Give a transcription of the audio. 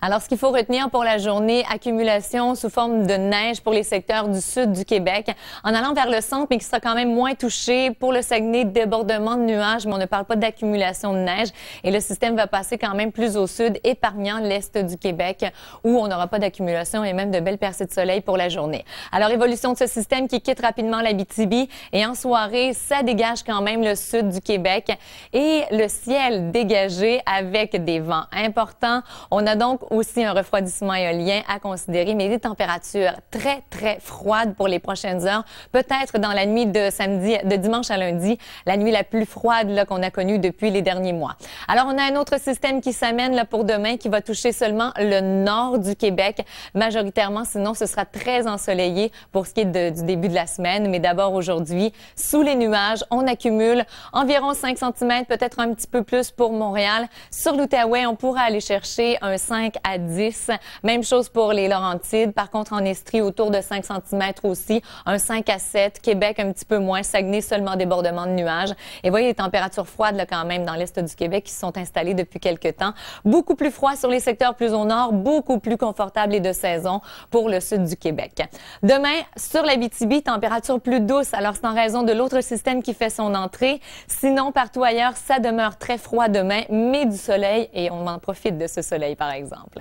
Alors, ce qu'il faut retenir pour la journée, accumulation sous forme de neige pour les secteurs du sud du Québec. En allant vers le centre, mais qui sera quand même moins touché. Pour le Saguenay, débordement de nuages, mais on ne parle pas d'accumulation de neige. Et le système va passer quand même plus au sud, épargnant l'est du Québec, où on n'aura pas d'accumulation et même de belles percées de soleil pour la journée. Alors, évolution de ce système qui quitte rapidement l'Abitibi. Et en soirée, ça dégage quand même le sud du Québec. Et le ciel dégagé avec des vents importants. On a donc aussi un refroidissement éolien à considérer, mais des températures très, très froides pour les prochaines heures. Peut-être dans la nuit de dimanche à lundi, la nuit la plus froide qu'on a connue depuis les derniers mois. Alors, on a un autre système qui s'amène là pour demain qui va toucher seulement le nord du Québec, majoritairement. Sinon, ce sera très ensoleillé pour ce qui est du début de la semaine. Mais d'abord, aujourd'hui, sous les nuages, on accumule environ 5 cm, peut-être un petit peu plus pour Montréal. Sur l'Outaouais, on pourra aller chercher un 5 à 10. Même chose pour les Laurentides. Par contre, en Estrie, autour de 5 cm aussi. Un 5 à 7. Québec, un petit peu moins. Saguenay, seulement débordement de nuages. Et voyez les températures froides là, quand même dans l'est du Québec qui se sont installées depuis quelques temps. Beaucoup plus froid sur les secteurs plus au nord. Beaucoup plus confortable et de saison pour le sud du Québec. Demain, sur l'Abitibi, température plus douce. Alors, c'est en raison de l'autre système qui fait son entrée. Sinon, partout ailleurs, ça demeure très froid demain, mais du soleil et on en profite de ce soleil, par exemple.